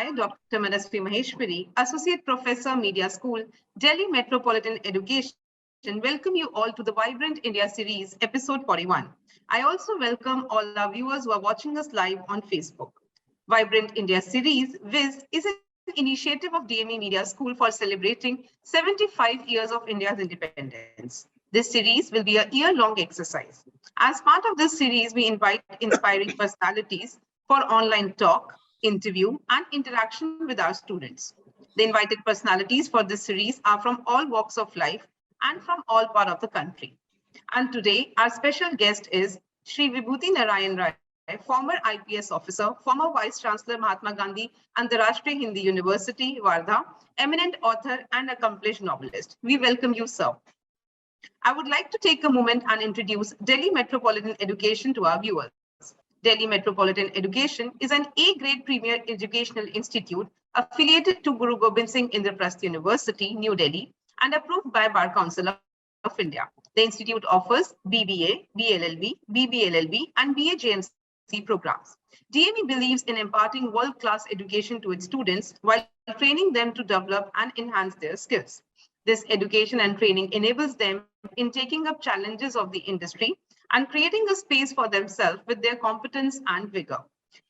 I, Dr. Maheshwari, Associate Professor, Media School, Delhi Metropolitan Education, welcome you all to the Vibrant India series, episode 41. I also welcome all our viewers who are watching us live on Facebook. Vibrant India series, VIS, is an initiative of DME Media School for celebrating 75 years of India's independence. This series will be a year-long exercise. As part of this series, we invite inspiring personalities for online talk, interview, and interaction with our students. The invited personalities for this series are from all walks of life and from all parts of the country. And today, our special guest is Shri Vibhuti Narain, former IPS officer, former Vice Chancellor Mahatma Gandhi Antarashtriya Hindi University, Wardha, eminent author and accomplished novelist. We welcome you, sir. I would like to take a moment and introduce Delhi Metropolitan Education to our viewers. Delhi Metropolitan Education is an A-grade premier educational institute affiliated to Guru Gobind Singh Indraprasth University, New Delhi, and approved by Bar Council of India. The institute offers BBA, BLLB, BBLLB, and BA-JMC programs. DME believes in imparting world-class education to its students while training them to develop and enhance their skills. This education and training enables them in taking up challenges of the industry and creating a space for themselves with their competence and vigor.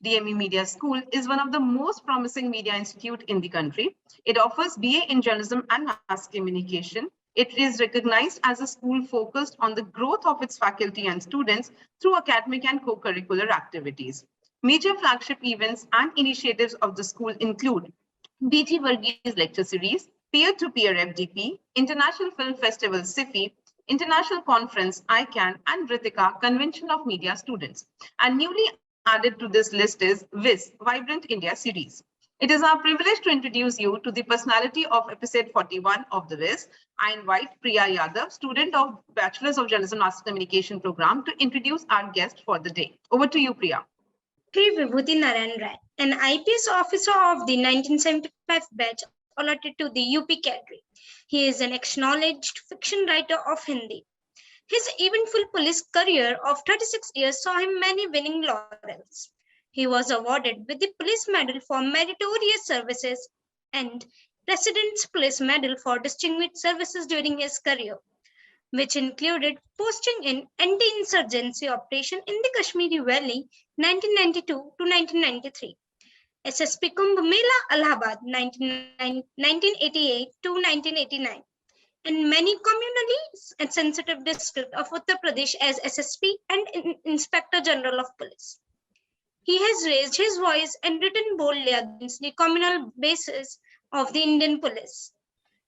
DME Media School is one of the most promising media institutes in the country. It offers BA in journalism and mass communication. It is recognized as a school focused on the growth of its faculty and students through academic and co-curricular activities. Major flagship events and initiatives of the school include BG Varghese Lecture Series, Peer-to-Peer FDP, International Film Festival SIFI, International Conference ICANN, and Ritika Convention of Media Students. And newly added to this list is VIS, Vibrant India series. It is our privilege to introduce you to the personality of episode 41 of the VIS. I invite Priya Yadav, student of Bachelor's of Journalism Mass Communication program, to introduce our guest for the day. Over to you, Priya. Shri Vibhuti Narain, an IPS officer of the 1975 batch allotted to the UP cadre. He is an acknowledged fiction writer of Hindi. His eventful police career of 36 years saw him many winning laurels. He was awarded with the Police Medal for Meritorious Services and President's Police Medal for Distinguished Services during his career, which included posting in anti-insurgency operation in the Kashmiri Valley 1992 to 1993. SSP Kumbh Mela Allahabad 1988 to 1989, and many communally sensitive districts of Uttar Pradesh as SSP and Inspector General of Police. He has raised his voice and written boldly against the communal basis of the Indian police.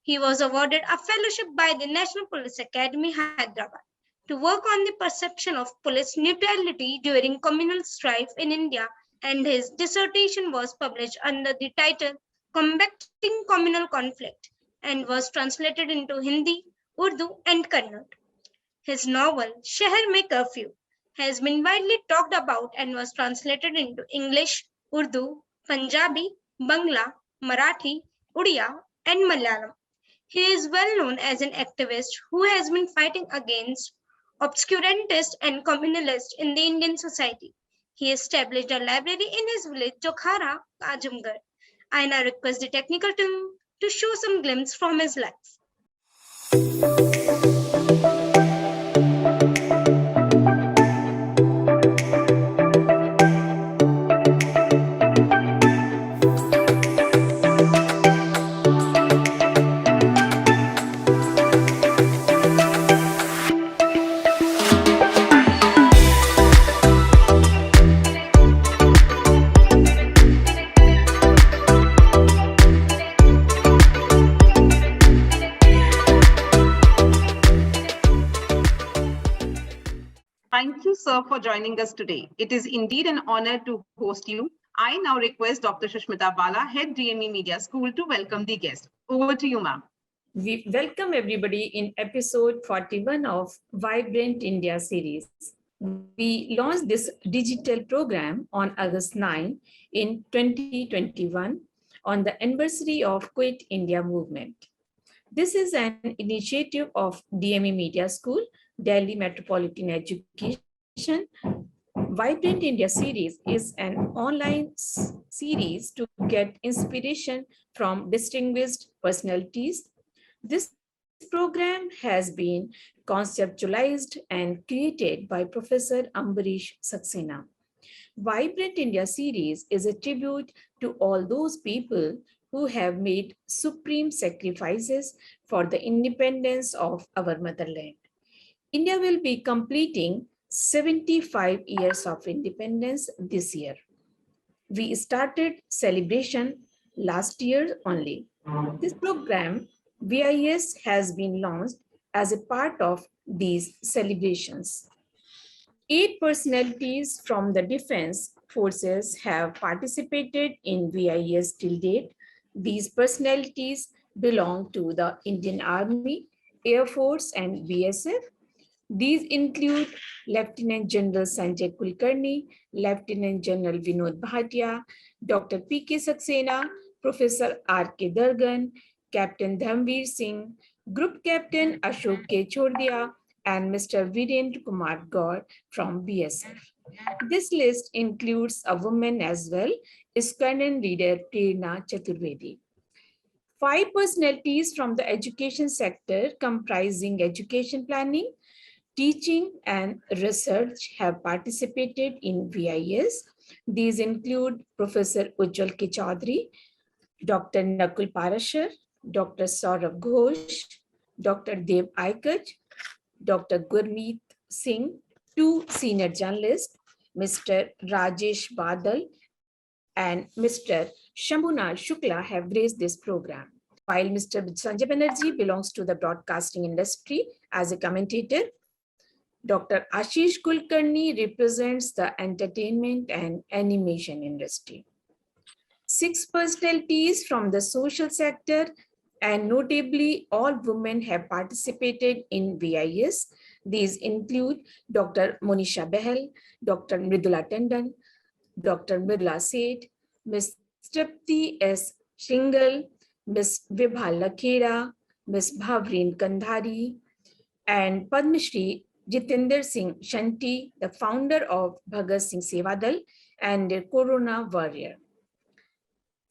He was awarded a fellowship by the National Police Academy, Hyderabad, to work on the perception of police neutrality during communal strife in India, and his dissertation was published under the title Combating Communal Conflict and was translated into Hindi, Urdu, and Kannada. His novel, Shehar Mein Curfew, has been widely talked about and was translated into English, Urdu, Punjabi, Bangla, Marathi, Odia, and Malayalam. He is well known as an activist who has been fighting against obscurantists and communalists in the Indian society. He established a library in his village, Jokhara, Azamgarh. I now request the technical team to show some glimpse from his life. Thank you, sir, for joining us today. It is indeed an honor to host you. I now request Dr. Shushmita Bala, Head DME Media School, to welcome the guest. Over to you, ma'am. We welcome everybody in episode 41 of Vibrant India series. We launched this digital program on August 9 in 2021 on the anniversary of Quit India movement. This is an initiative of DME Media School, Delhi Metropolitan Education, Vibrant India series is an online series to get inspiration from distinguished personalities. This program has been conceptualized and created by Professor Ambrish Saxena. Vibrant India series is a tribute to all those people who have made supreme sacrifices for the independence of our motherland. India will be completing 75 years of independence this year. We started celebration last year only. This program, VIS, has been launched as a part of these celebrations. 8 personalities from the defense forces have participated in VIS till date. These personalities belong to the Indian Army, Air Force, and BSF. These include Lieutenant General Sanjay Kulkarni, Lieutenant General Vinod Bhatia, Dr. P.K. Saxena, Professor R.K. Dargan, Captain Dhamveer Singh, Group Captain Ashok K. Chordia, and Mr. Virendra Kumar Gaur from BSF. This list includes a woman as well, ISKCON leader Prerna Chaturvedi. 5 personalities from the education sector comprising education planning, teaching and research have participated in VIS. These include Professor Ujjwal K. Chaudhary, Dr. Nakul Parashar, Dr. Saurabh Ghosh, Dr. Dev Aikaj, Dr. Gurmeet Singh, 2 senior journalists, Mr. Rajesh Badal and Mr. Shambhunath Shukla have graced this program. While Mr. Sanjay Banerjee belongs to the broadcasting industry as a commentator, Dr. Ashish Kulkarni represents the entertainment and animation industry. 6 personalities from the social sector and notably all women have participated in VIS. These include Dr. Monisha Behel, Dr. Mridula Tandon, Dr. Mridula Seth, Ms. Tripti S. Shingal, Ms. Vibha Lakhera, Ms. Bhavrin Kandhari, and Padma Shri Jitendra Singh Shanti, the founder of Bhagat Singh Sevadal and a Corona warrior.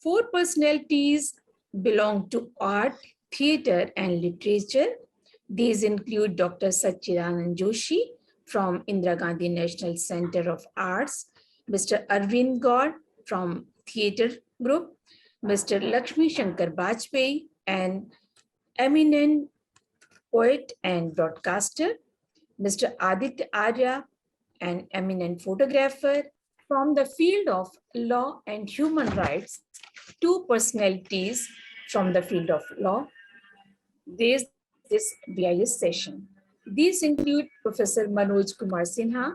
4 personalities belong to art, theatre, and literature. These include Dr. Sachidanand Joshi from Indira Gandhi National Center of Arts, Mr. Arvind Gaur from Theatre Group, Mr. Lakshmi Shankar Bajpayee, an eminent poet and broadcaster, Mr. Aditya Arya, an eminent photographer. From the field of law and human rights, 2 personalities from the field of law raised this VIS session. These include Professor Manoj Kumar Sinha,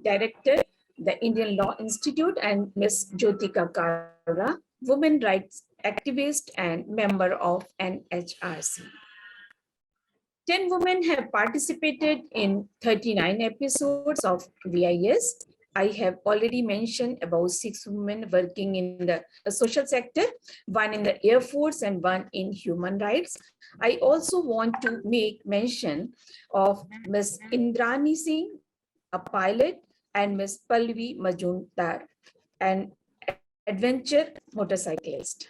Director, the Indian Law Institute, and Ms. Jyotika Kaura, women rights activist and member of NHRC. 10 women have participated in 39 episodes of VIS. I have already mentioned about 6 women working in the social sector, 1 in the Air Force and 1 in human rights. I also want to make mention of Ms. Indrani Singh, a pilot, and Ms. Pallavi Majumdar, an adventure motorcyclist.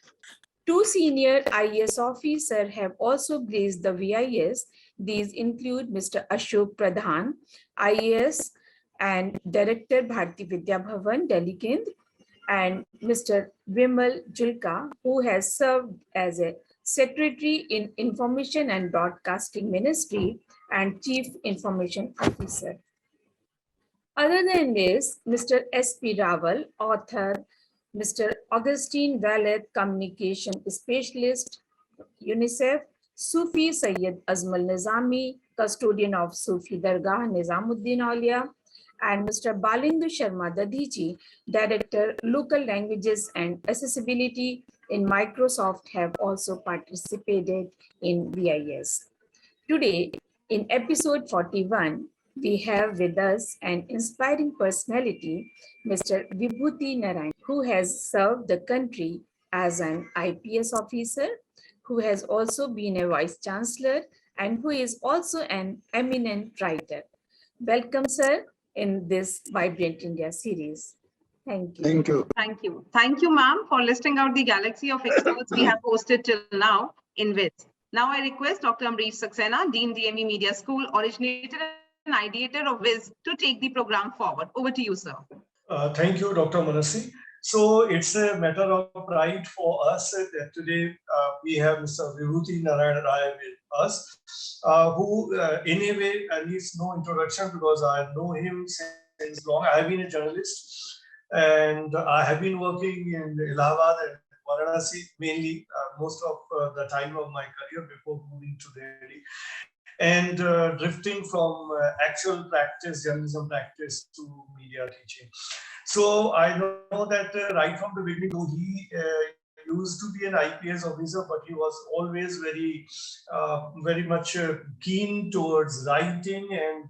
2 senior IAS officers have also graced the VIS. These include Mr. Ashok Pradhan, IAS and Director Bharati Vidya Bhavan, Delhi Kendra, and Mr. Vimal Julka, who has served as a Secretary in Information and Broadcasting Ministry and Chief Information Officer. Other than this, Mr. S.P. Rawal, author, Mr. Augustine Valet, communication specialist, UNICEF, Sufi Sayyid Azmal Nizami, custodian of Sufi Dargah Nizamuddin Aulia, and Mr. Balindu Sharma Dadiji, Director, Local Languages and Accessibility in Microsoft, have also participated in VIS. Today, in episode 41, we have with us an inspiring personality, Mr. Vibhuti Narain, who has served the country as an IPS officer, who has also been a Vice Chancellor, and who is also an eminent writer. Welcome, sir. in this Vibrant India series. Thank you. Thank you. Thank you. Thank you, ma'am, for listing out the galaxy of experts we have hosted till now in VIS. Now I request Dr. Amrit Saxena, Dean DME Media School, originator and ideator of VIS, to take the program forward. Over to you, sir. Thank you, Dr. Manasi. So it's a matter of pride for us that today we have Mr. Vibhuti Narain with us, who in a way needs no introduction because I know him since long. I have been a journalist and I have been working in Allahabad and Varanasi mainly most of the time of my career before moving to Delhi. And drifting from actual practice, journalism practice to media teaching. So I know that right from the beginning, though he used to be an IPS officer, but he was always very much keen towards writing, and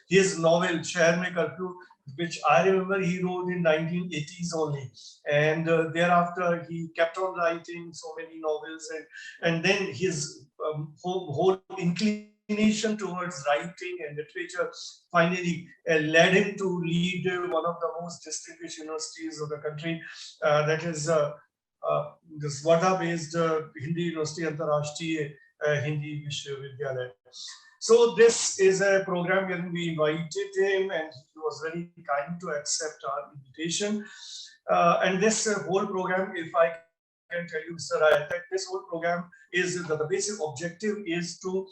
his novel Sheher Mein Curfew, which I remember he wrote in 1980s only, and thereafter he kept on writing so many novels, and then his whole inclination towards writing and literature finally led him to lead one of the most distinguished universities of the country, that is this Wada-based Hindi University, Antarashtriya Hindi Vishwavidyalaya. So this is a program where we invited him and he was very kind to accept our invitation. And this whole program, if I can tell you, Mr. Rai, that this whole program is the basic objective is to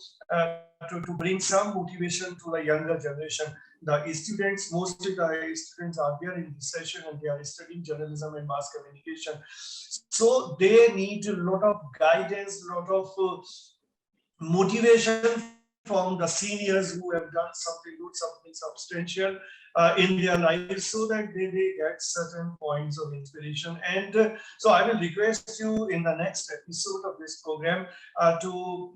bring some motivation to the younger generation. The students, mostly the students are there in this session and they are studying journalism and mass communication. So they need a lot of guidance, a lot of motivation from the seniors who have done something good, something substantial in their lives, so that they get certain points of inspiration. And so I will request you in the next episode of this program to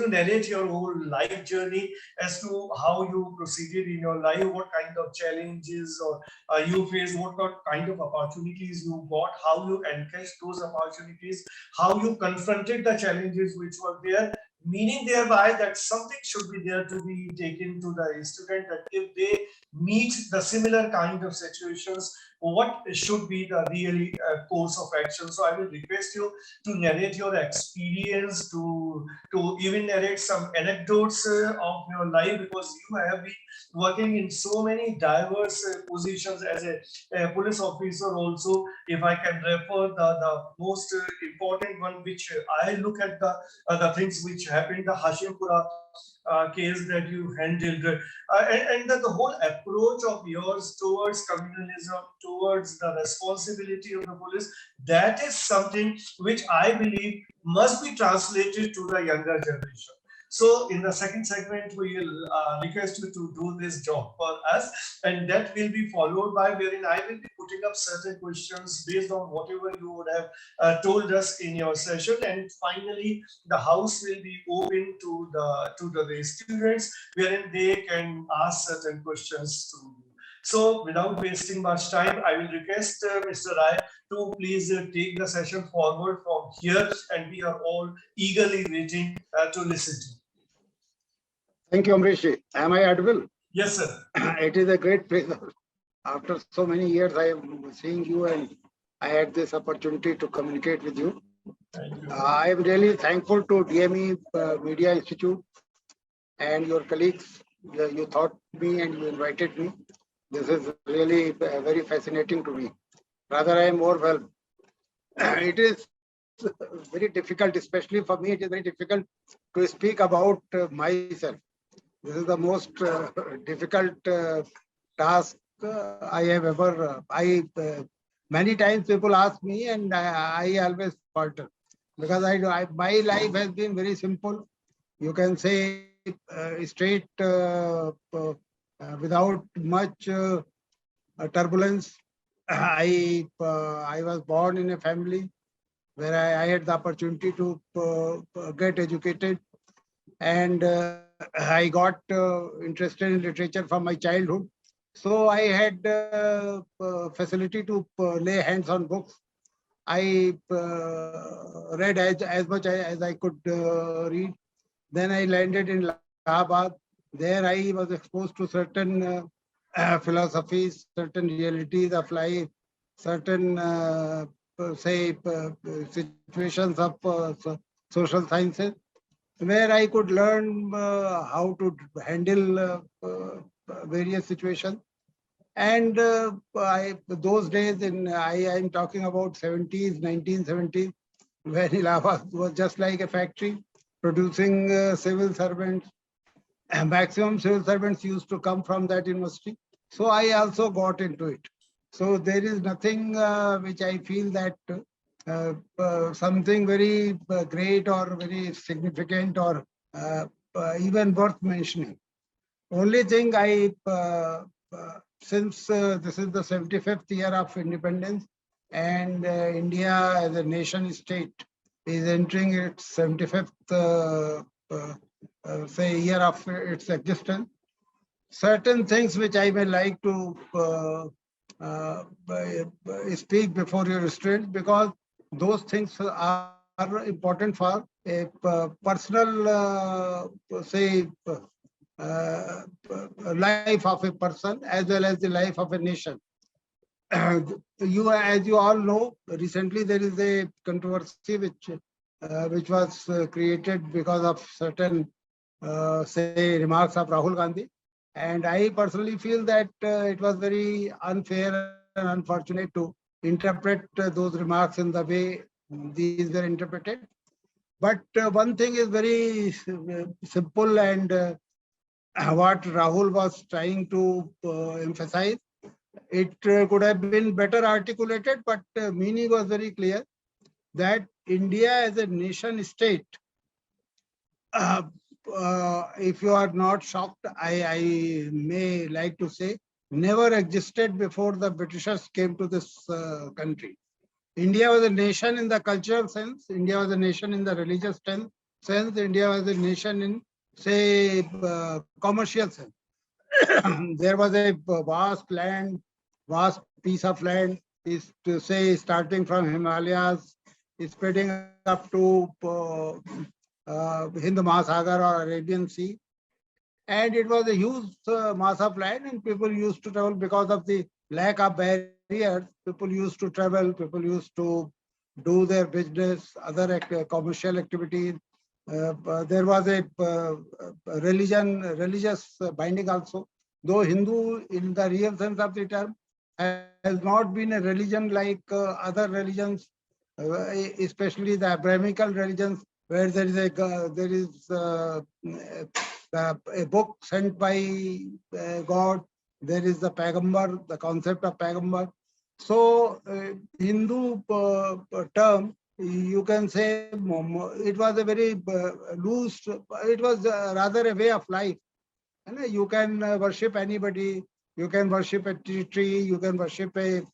narrate your whole life journey as to how you proceeded in your life, what kind of challenges or you faced, what kind of opportunities you got, how you encashed those opportunities, how you confronted the challenges which were there, meaning thereby that something should be there to be taken to the student, that if they meet the similar kind of situations, what should be the really course of action. So I will request you to narrate your experience, to even narrate some anecdotes of your life, because you have been working in so many diverse positions as a police officer also. If I can refer the most important one, which I look at the things which happened, the Hashimpura case that you handled, and the whole approach of yours towards communalism, towards the responsibility of the police, that is something which I believe must be translated to the younger generation. So in the second segment, we will request you to do this job for us, and that will be followed by wherein I will be putting up certain questions based on whatever you would have told us in your session. And finally, the house will be open to the students, wherein they can ask certain questions to you. So without wasting much time, I will request Mr. Rai to please take the session forward from here, and we are all eagerly waiting to listen to you. Thank you, Ambrish. Am I audible? Yes, sir. It is a great pleasure. After so many years, I am seeing you and I had this opportunity to communicate with you. Thank you. I am really thankful to DME Media Institute and your colleagues. You thought me and you invited me. This is really very fascinating to me. Rather, I am overwhelmed. It is very difficult, especially for me, it is very difficult to speak about myself. This is the most difficult task I have ever. Many times people ask me, and I always falter because my life has been very simple. You can say straight, without much turbulence. I was born in a family where I had the opportunity to get educated, and I got interested in literature from my childhood. So I had facility to lay hands on books. I read as much as I could read. Then I landed in Allahabad. There I was exposed to certain philosophies, certain realities of life, certain, say, situations of social sciences, where I could learn how to handle various situations. And those days, I'm talking about 70s, 1970s, when Allahabad was just like a factory producing civil servants. Maximum civil servants used to come from that university. So I also got into it. So there is nothing which I feel that something very great or very significant or even worth mentioning. Only thing since this is the 75th year of independence, and India as a nation state is entering its 75th say year of its existence, certain things which I may like to speak before your students, because those things are important for a personal, say, life of a person as well as the life of a nation. As you all know, recently there is a controversy which was created because of certain, say, remarks of Rahul Gandhi. And I personally feel that it was very unfair and unfortunate to interpret those remarks in the way these were interpreted. But one thing is very simple, and what Rahul was trying to emphasize, it could have been better articulated, but meaning was very clear that India as a nation state, if you are not shocked, I may like to say, never existed before the Britishers came to this country. India was a nation in the cultural sense, India was a nation in the religious sense, India was a nation in, say, commercial sense. There was a vast land, vast piece of land, is to say, starting from Himalayas, spreading up to Hind Mahasagar or Arabian Sea. And it was a huge mass of land, and people used to travel because of the lack of barriers. People used to travel, people used to do their business, other commercial activities. There was a religious binding also. Though Hindu, in the real sense of the term, has not been a religion like other religions, especially the Abrahamical religions, where there is a book sent by God. There is the Pagambar, the concept of Pagambar. So, Hindu term, you can say it was a very loose, it was rather a way of life. And you can worship anybody, you can worship a tree, you can worship an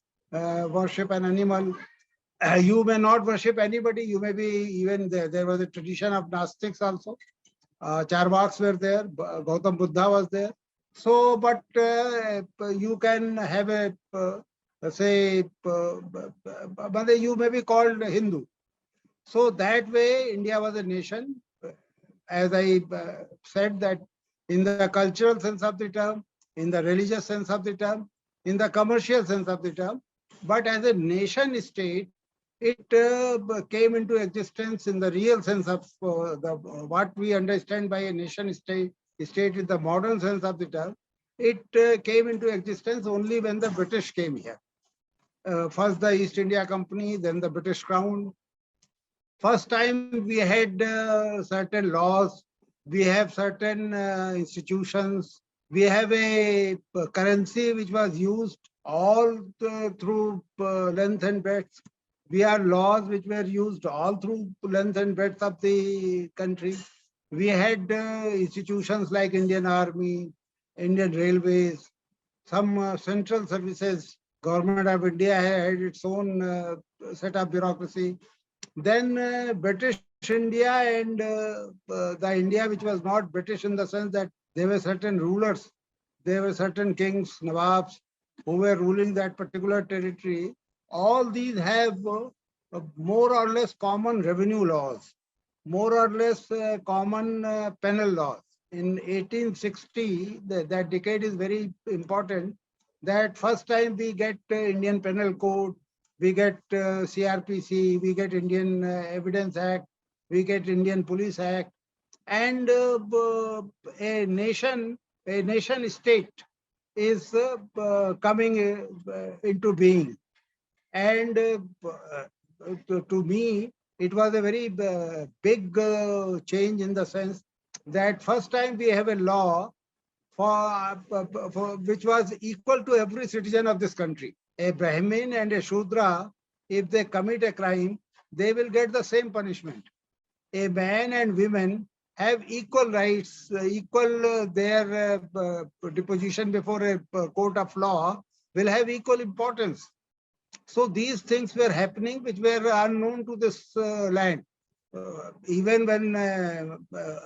animal. You may not worship anybody, you may be even there was a tradition of Gnostics also. Charvaks were there, Gautam Buddha was there. So, but you can have a, say, but you may be called Hindu. So that way, India was a nation, as I said, that in the cultural sense of the term, in the religious sense of the term, in the commercial sense of the term, but as a nation state, it came into existence in the real sense of what we understand by a nation state in the modern sense of the term. It came into existence only when the British came here. First the East India Company, then the British Crown. First time we had certain laws, we have certain institutions, we have a currency which was used all through length and breadth. We have laws which were used all through length and breadth of the country. We had institutions like Indian Army, Indian Railways, some central services. Government of India had its own set of bureaucracy. Then British India and the India which was not British in the sense that there were certain rulers, there were certain kings, nawabs, who were ruling that particular territory. All these have more or less common revenue laws, more or less common penal laws. in 1860, that decade is very important. That first time we get Indian Penal Code, we get CRPC, we get Indian Evidence Act, we get Indian Police Act, and a nation state is coming into being. And to me, it was a very big change in the sense that first time we have a law for which was equal to every citizen of this country. A Brahmin and a Shudra, if they commit a crime, they will get the same punishment. A man and women have equal rights, equal their deposition before a court of law will have equal importance. So these things were happening which were unknown to this land. Even when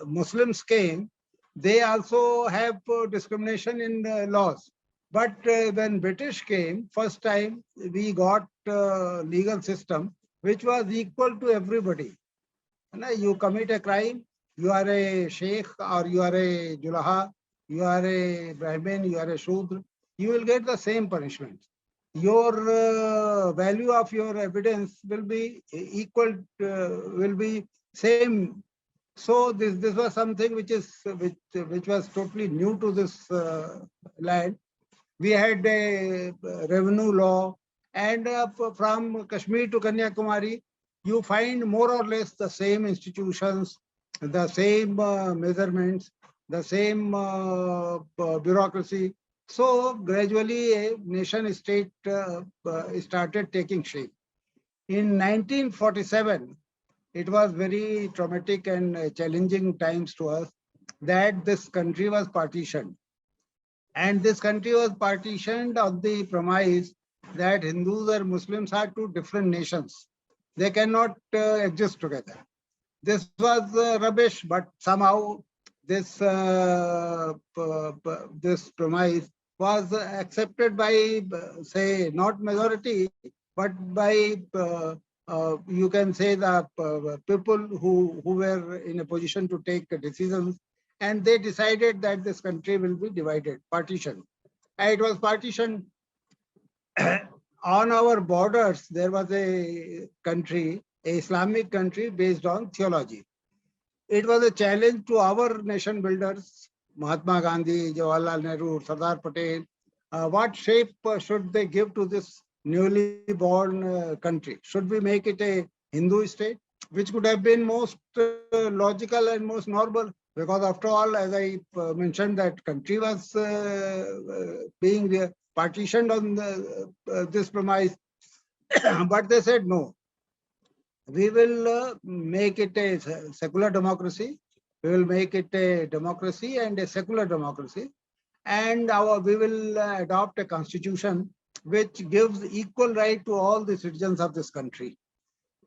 Muslims came, they also have discrimination in laws. But when British came, first time we got legal system which was equal to everybody. You commit a crime, you are a sheikh or you are a julaha, you are a Brahmin, you are a Shudra, you will get the same punishment. Your value of your evidence will be equal, will be same. So this was something which was totally new to this land. We had a revenue law, and from Kashmir to Kanyakumari, you find more or less the same institutions, the same measurements, the same bureaucracy. So gradually a nation state started taking shape. In 1947, it was very traumatic and challenging times to us that this country was partitioned. And this country was partitioned on the premise that Hindus and Muslims are two different nations. They cannot exist together. This was rubbish, but somehow this this premise was accepted by, say, not majority, but by you can say the people who were in a position to take decisions, and they decided that this country will be divided, partitioned. And it was partitioned. On our borders, there was a country, a Islamic country based on theology. It was a challenge to our nation builders, Mahatma Gandhi, Jawaharlal Nehru, Sardar Patel. What shape should they give to this newly born country? Should we make it a Hindu state, which could have been most logical and most normal? Because after all, as I mentioned, that country was being partitioned on this premise. But they said no. We will make it a secular democracy. We will make it a democracy and a secular democracy. And we will adopt a constitution which gives equal right to all the citizens of this country.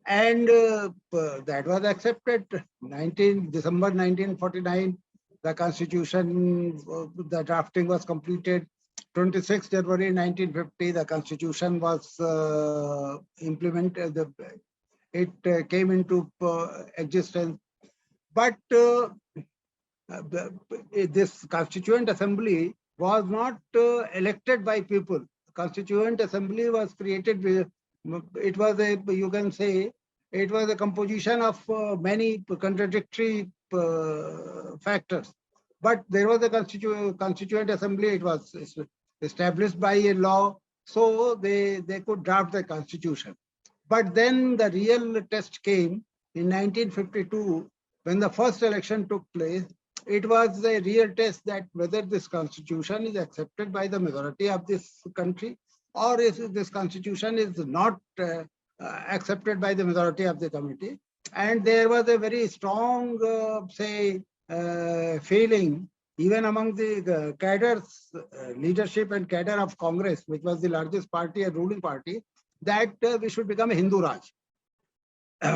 And that was accepted. December 1949, the constitution, the drafting was completed. 26 January 1950, the constitution was implemented. It came into existence. But this Constituent Assembly was not elected by people. Constituent Assembly was created with, it was a, you can say, it was a composition of many contradictory factors. But there was a Constituent Assembly, it was established by a law, so they could draft the constitution. But then the real test came in 1952, when the first election took place. It was a real test that whether this constitution is accepted by the majority of this country, or if this constitution is not accepted by the majority of the committee. And there was a very strong, feeling, even among the cadres, leadership and cadre of Congress, which was the largest party and ruling party, that we should become a Hindu Raj.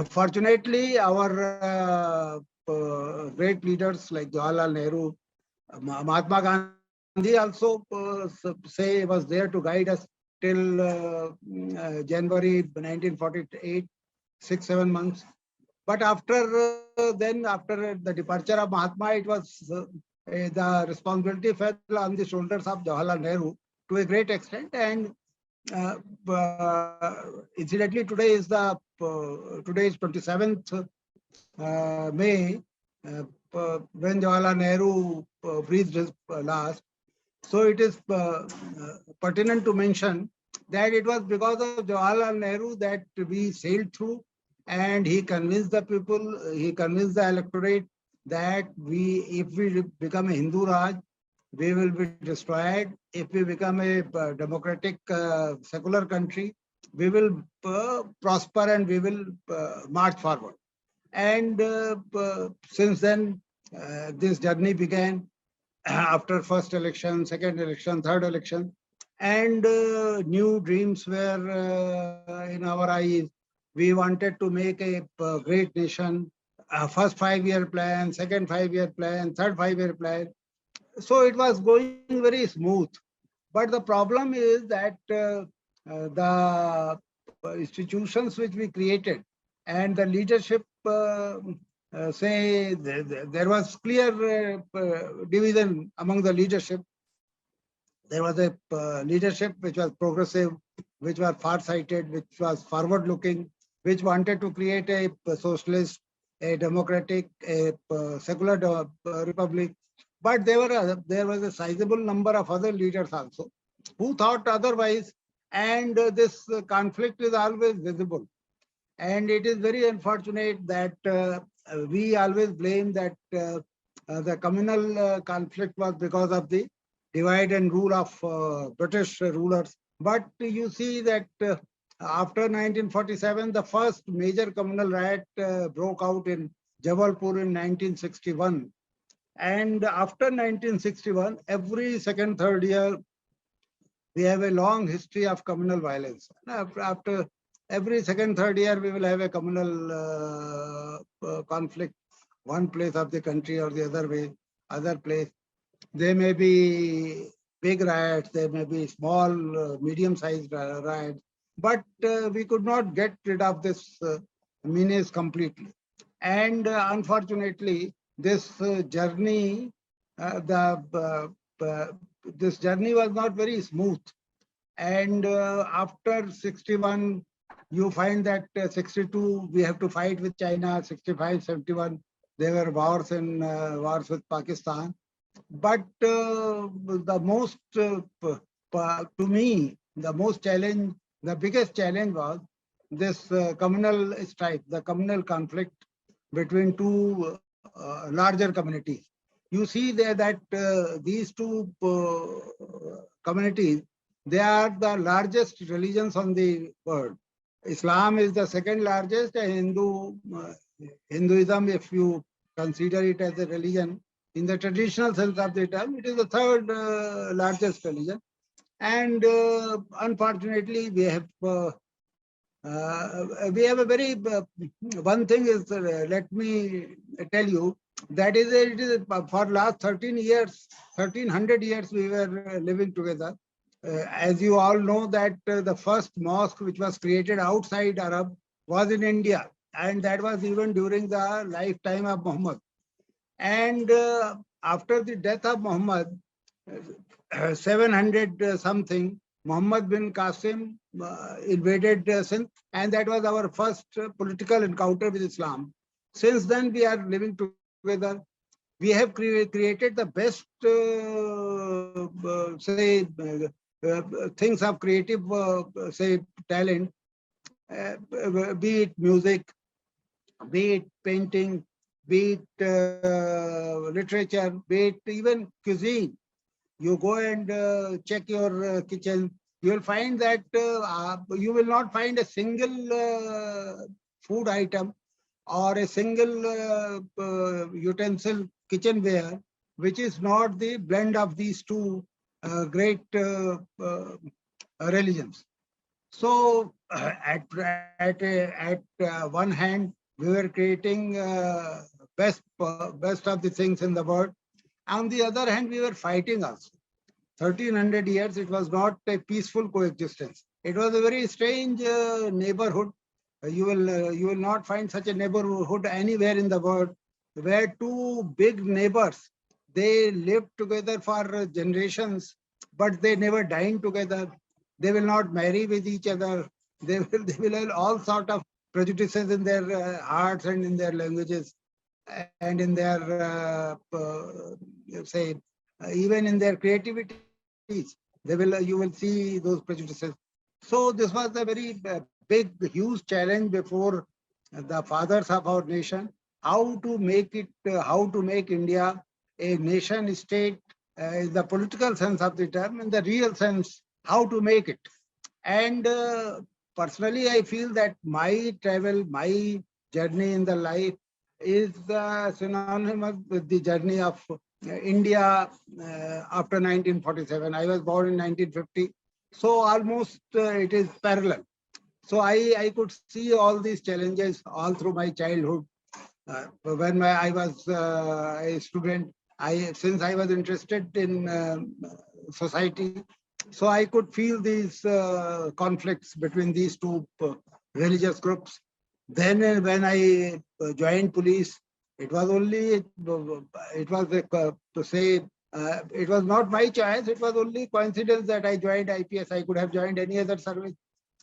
Fortunately, our great leaders like Jawaharlal Nehru, Mahatma Gandhi also was there to guide us till January 1948, 6-7 months. But after the departure of Mahatma, it was the responsibility fell on the shoulders of Jawaharlal Nehru to a great extent. And incidentally, today is 27th May, when Jawaharlal Nehru breathed his last. So it is pertinent to mention that it was because of Jawaharlal Nehru that we sailed through, and he convinced the people, he convinced the electorate that if we become a Hindu Raj, we will be destroyed. If we become a democratic secular country, we will prosper and we will march forward. And since then, this journey began after first election, second election, third election, and new dreams were in our eyes. We wanted to make a great nation. First 5-year plan, second 5-year plan, third 5-year plan. So it was going very smooth. But the problem is that the institutions which we created and the leadership, there was clear division among the leadership. There was a leadership which was progressive, which was far-sighted, which was forward-looking, which wanted to create a socialist, a democratic, a secular republic. But there was a sizable number of other leaders also who thought otherwise, and this conflict is always visible. And it is very unfortunate that we always blame that the communal conflict was because of the divide and rule of British rulers. But you see that after 1947, the first major communal riot broke out in Jabalpur in 1961. And after 1961, every second, third year, we have a long history of communal violence. After every second, third year, we will have a communal conflict, one place of the country or the other place. There may be big riots, there may be small, medium-sized riots, but we could not get rid of this menace completely. And unfortunately, this journey, this journey was not very smooth. And after 61, you find that 62, we have to fight with China. 65, 71, there were wars with Pakistan. But the most, to me, the biggest challenge was this communal strife, the communal conflict between two larger communities. You see there that these two communities, they are the largest religions on the world. Islam is the second largest, and Hinduism, if you consider it as a religion, in the traditional sense of the term, it is the third largest religion. And unfortunately, we have a very, one thing is, let me tell you, that is, it is for last 1300 years, we were living together. As you all know that the first mosque which was created outside Arab was in India, and that was even during the lifetime of Muhammad. And after the death of Muhammad, 700 something, Muhammad bin Qasim invaded Sindh, and that was our first political encounter with Islam. Since then, we are living together. We have created the best, things of creative, talent, be it music, be it painting, be it literature, be it even cuisine. You go and check your kitchen, you will find that you will not find a single food item or a single utensil kitchenware which is not the blend of these two great religions. So at one hand, we were creating best of the things in the world. On the other hand, we were fighting also. 1300 years, it was not a peaceful coexistence. It was a very strange neighborhood. You will not find such a neighborhood anywhere in the world, where two big neighbors They lived together for generations, but they never dined together. They will not marry with each other. They will have all sort of prejudices in their hearts and in their languages and in their say even in their creativities. You will see those prejudices. So this was a very big, huge challenge before the fathers of our nation. How to make it? How to make India a nation state in the political sense of the term, in the real sense, how to make it. And personally, I feel that my travel, my journey in the life is synonymous with the journey of India after 1947. I was born in 1950. So almost it is parallel. So I could see all these challenges all through my childhood. I was a student, since I was interested in society, so I could feel these conflicts between these two religious groups. Then when I joined police, it was only it was to say it was not my choice. It was only coincidence that I joined IPS. I could have joined any other service,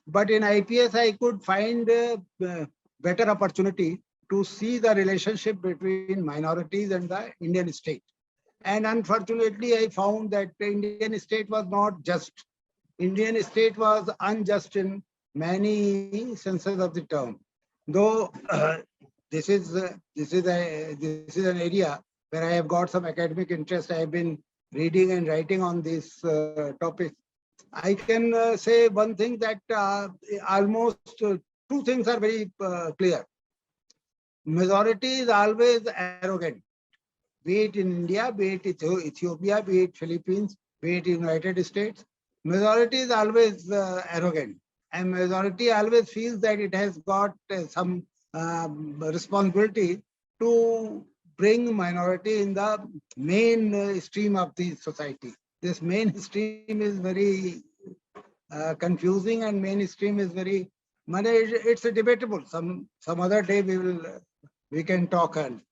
but in IPS I could find better opportunity to see the relationship between minorities and the Indian state. And unfortunately, I found that the Indian state was not just. Indian state was unjust in many senses of the term. Though this is an area where I have got some academic interest. I have been reading and writing on these topics. I can say one thing that almost two things are very clear. Majority is always arrogant, be it in India, be it Ethiopia, be it Philippines, be it United States. Majority is always arrogant, and majority always feels that it has got some responsibility to bring minority in the main stream of the society. This mainstream is very confusing, and mainstream is very. It's a debatable. Some other day we can talk on.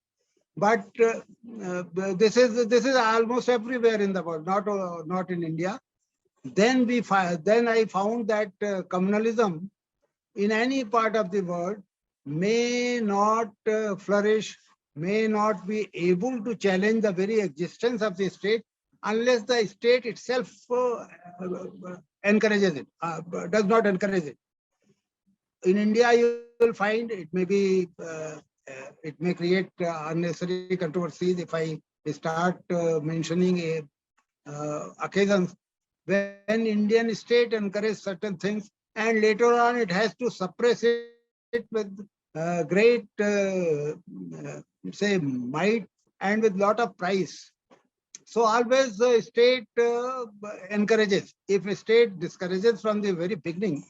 But this is almost everywhere in the world, not in India. Then I found that communalism in any part of the world may not flourish, may not be able to challenge the very existence of the state unless the state itself encourages it, does not encourage it. In India, you will find it may create unnecessary controversies if I start mentioning occasions when Indian state encourages certain things, and later on it has to suppress it with great say might and with lot of price. So always the state encourages. If a state discourages from the very beginning,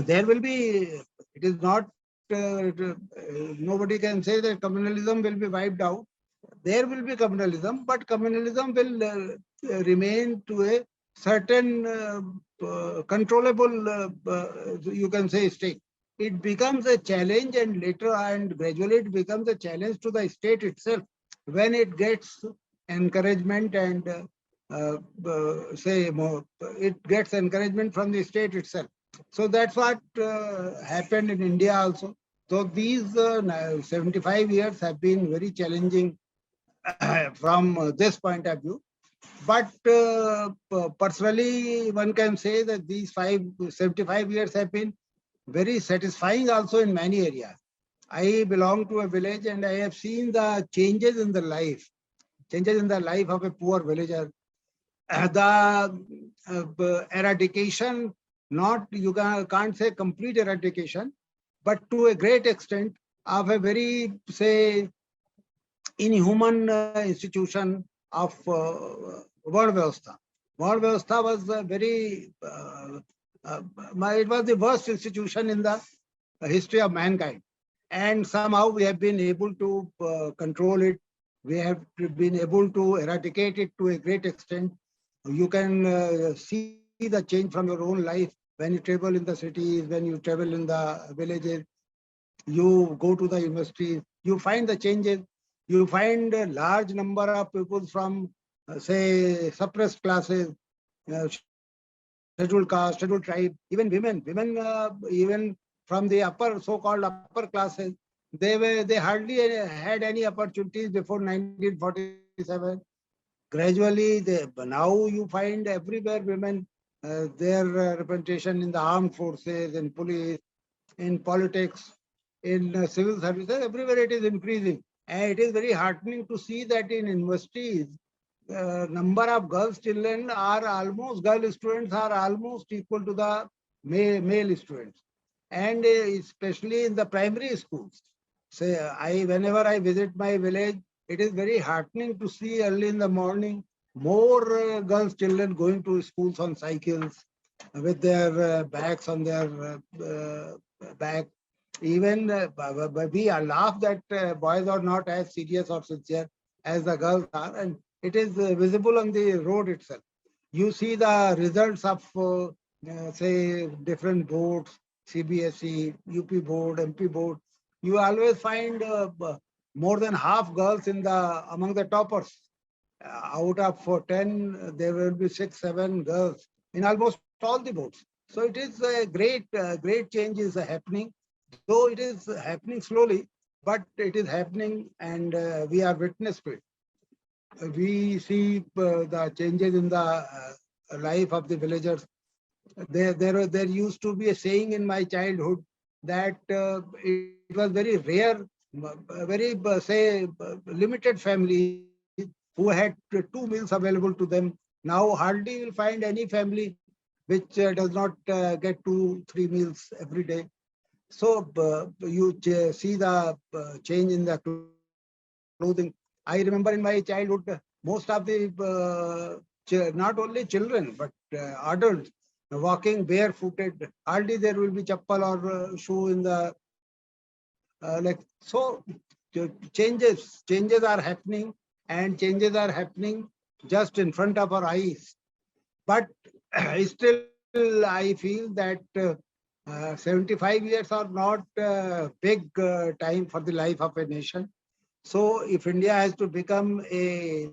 there will be, it is not, nobody can say that communalism will be wiped out. There will be communalism, but communalism will remain to a certain controllable, you can say, state. It becomes a challenge, and later and gradually it becomes a challenge to the state itself when it gets encouragement and say more, it gets encouragement from the state itself. So that's what happened in India also. So these 75 years have been very challenging from this point of view. But personally, one can say that these 75 years have been very satisfying also in many areas. I belong to a village and I have seen the changes in the life of a poor villager. The eradication, not you can't say complete eradication, but to a great extent of a very, say, inhuman institution of World Vyavastha. World Vyavastha was very, it was the worst institution in the history of mankind. And somehow we have been able to control it. We have been able to eradicate it to a great extent. You can see the change from your own life when you travel in the cities, when you travel in the villages, you go to the universities, you find the changes. You find a large number of people from, say, suppressed classes, scheduled caste, scheduled tribe, even women. Even from the upper, so-called upper classes, they hardly had any opportunities before 1947. Gradually, now you find everywhere women, their representation in the armed forces, in police, in politics, in civil services, everywhere it is increasing. And it is very heartening to see that in universities, number of girls children are almost, girl students are almost equal to the male students. And especially in the primary schools. Say, whenever I visit my village, it is very heartening to see early in the morning more girls children going to schools on cycles with their bags on their back. Even we are laugh that boys are not as serious or sincere as the girls are, and it is visible on the road itself. You see the results of say different boards, CBSE, UP board, MP board. You always find more than half girls in the among the toppers. Out of 10, there will be 6, 7 girls in almost all the boards. So it is a great change is happening, though it is happening slowly, but it is happening, and we are witness to it. We see the changes in the life of the villagers. There used to be a saying in my childhood that it was very rare, very say limited families who had 2 meals available to them. Now hardly you will find any family which does not get 2-3 meals every day. So you see the change in the clothing. I remember in my childhood, most of the not only children but adults walking barefooted. Hardly there will be chappal or shoe in the like. So changes are happening, and changes are happening just in front of our eyes. But still, I feel that 75 years are not big time for the life of a nation. So if India has to become a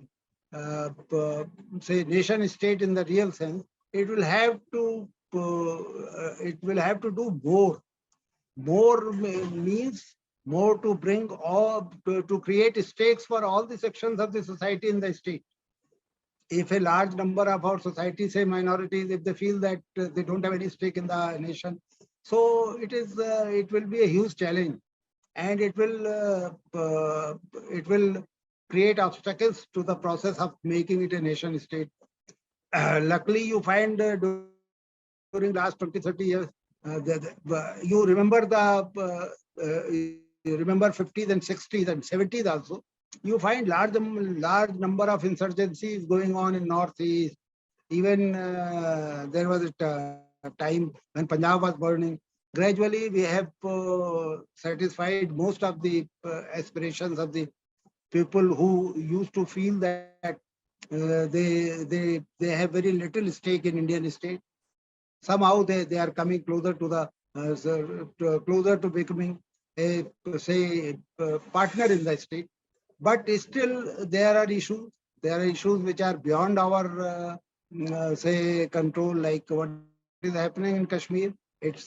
say nation state in the real sense, it will have to do more. More means more to bring all to create stakes for all the sections of the society in the state. If a large number of our society, say minorities, if they feel that they don't have any stake in the nation, so it will be a huge challenge, and it will create obstacles to the process of making it a nation state. Luckily, you find during last 20-30 years, you remember you remember 50s and 60s and 70s also. You find large number of insurgencies going on in Northeast. Even there was a time when Punjab was burning. Gradually, we have satisfied most of the aspirations of the people who used to feel that they have very little stake in Indian state. Somehow they are coming closer to the closer to becoming a say partner in the state. But still there are issues. There are issues which are beyond our say control, like what is happening in Kashmir. It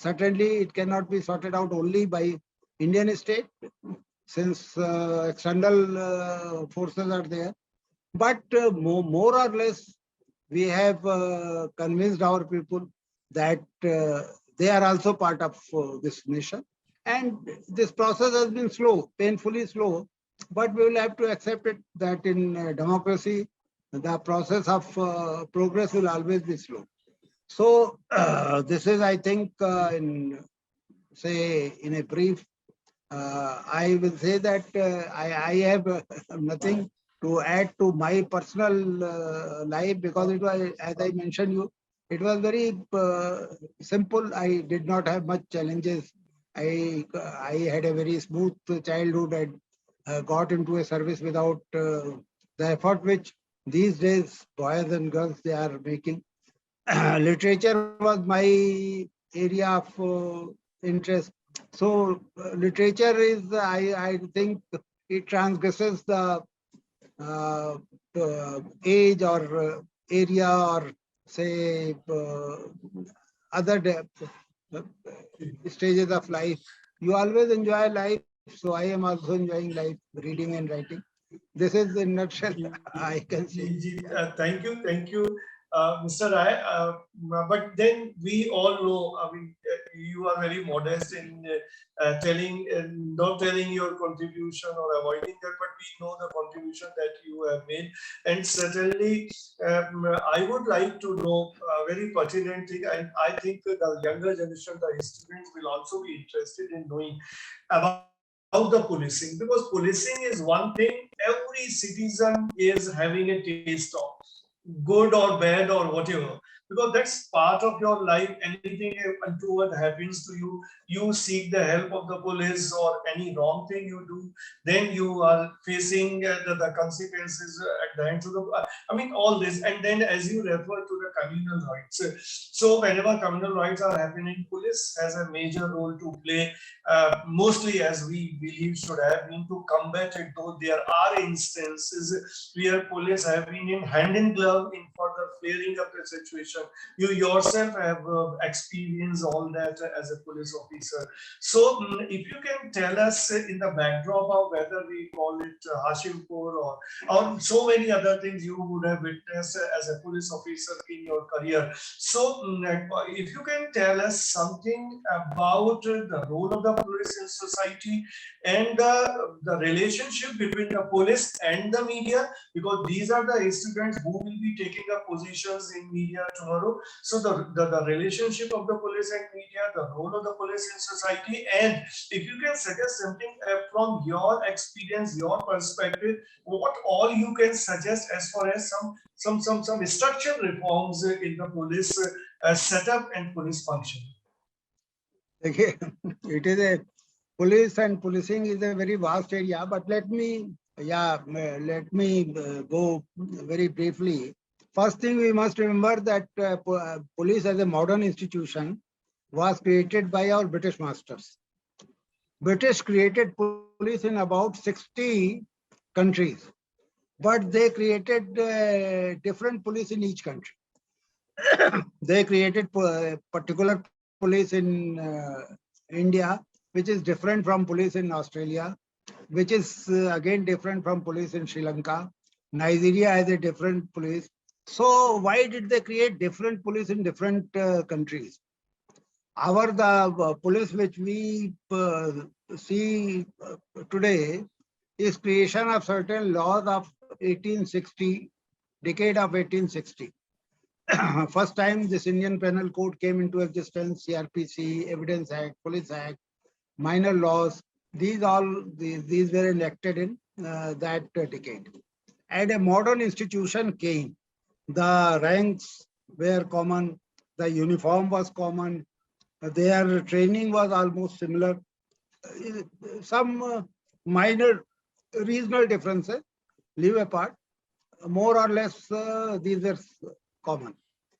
cannot be sorted out only by Indian state, since external forces are there. But more or less, we have convinced our people that they are also part of this nation. And this process has been slow, painfully slow, but we will have to accept it that in democracy, the process of progress will always be slow. So this is, I think, in a brief, I will say that I have nothing to add to my personal life, because it was, as I mentioned you, it was very simple. I did not have much challenges. I had a very smooth childhood and got into a service without the effort which these days boys and girls they are making. Literature was my area of interest. So literature is, I think, it transgresses the age or area or say other stages of life. You always enjoy life, so I am also enjoying life, reading and writing. This is in nutshell I can say. Thank you, Mr. Rai. But then we all know, I mean, you are very modest in not telling your contribution or avoiding that, but we know the contribution that you have made. And certainly, I would like to know a very pertinent thing, and I think the younger generation, the students will also be interested in knowing about the policing, because policing is one thing every citizen is having a taste of, good or bad or whatever, because that's part of your life. Anything untoward happens to you, you seek the help of the police, or any wrong thing you do, then you are facing the consequences at the hands of the, I mean, all this. And then as you refer to the communal rights, so whenever communal rights are happening, police has a major role to play, mostly as we believe should have been, to combat it, though there are instances where police have been in hand in glove in further flaring up the situation. You yourself have experienced all that as a police officer. So if you can tell us in the backdrop of whether we call it Hashimpur or so many other things you would have witnessed as a police officer in your career. So if you can tell us something about the role of the police in society and the relationship between the police and the media, because these are the students who will be taking up positions in media tomorrow. So the relationship of the police and media, the role of the police in society, and if you can suggest something from your experience, your perspective, what all you can suggest as far as some structural reforms in the police setup and police function. Okay, it is a police and policing is a very vast area, but let me go very briefly. First thing we must remember that police as a modern institution was created by our British masters. British created police in about 60 countries, but they created different police in each country. They created particular police in India, which is different from police in Australia, which is again different from police in Sri Lanka. Nigeria has a different police. So why did they create different police in different countries? The police which we see today is creation of certain laws of 1860, decade of 1860. First time this Indian Penal Code came into existence, CRPC, Evidence Act, Police Act, minor laws. These were enacted in that decade. And a modern institution came. The ranks were common, the uniform was common, their training was almost similar. Some minor regional differences live apart. More or less, these were common.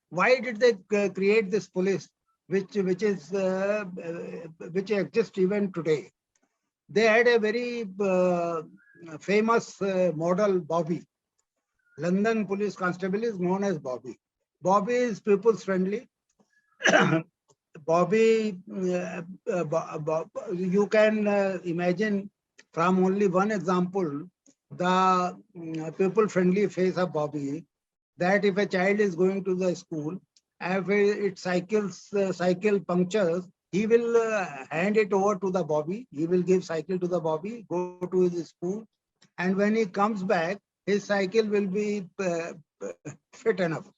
Why did they create this police, which exists even today? They had a very famous model, Bobby. London Police Constable is known as Bobby. Bobby is people's friendly. Bobby, you can imagine from only one example, the people-friendly face of Bobby, that if a child is going to the school, if it cycle punctures, he will hand it over to the Bobby. He will give cycle to the Bobby, go to his school, and when he comes back, his cycle will be fit enough,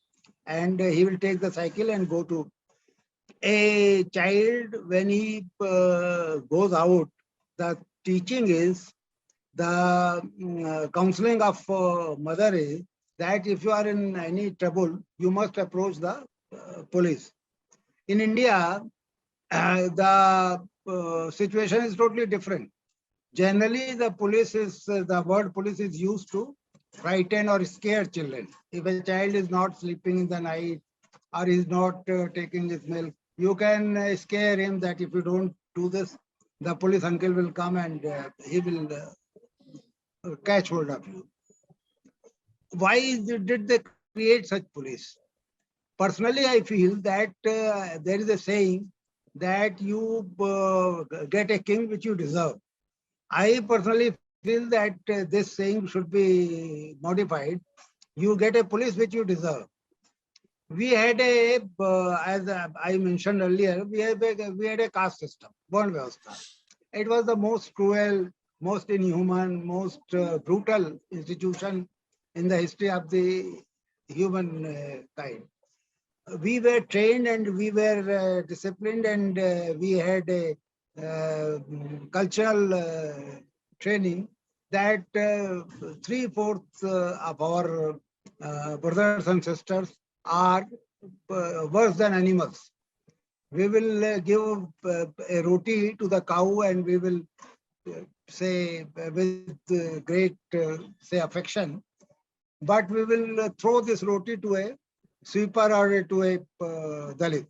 and he will take the cycle and go to. A child, when he goes out, the teaching is, the counseling of mother is that if you are in any trouble, you must approach the police. In India, the situation is totally different. Generally, the word police is used to frighten or scare children. If a child is not sleeping in the night or is not taking his milk, you can scare him that if you don't do this, the police uncle will come and he will catch hold of you. Why did they create such police? Personally, I feel that there is a saying that you get a king which you deserve. I personally feel that this saying should be modified. You get a police which you deserve. We had as I mentioned earlier, we had a caste system, Varna Vyavastha. It was the most cruel, most inhuman, most brutal institution in the history of the human kind. We were trained and we were disciplined, and we had a cultural training that three-fourths of our brothers and sisters are worse than animals. We will give a roti to the cow, and we will say with great say affection, but we will throw this roti to a sweeper or to a Dalit,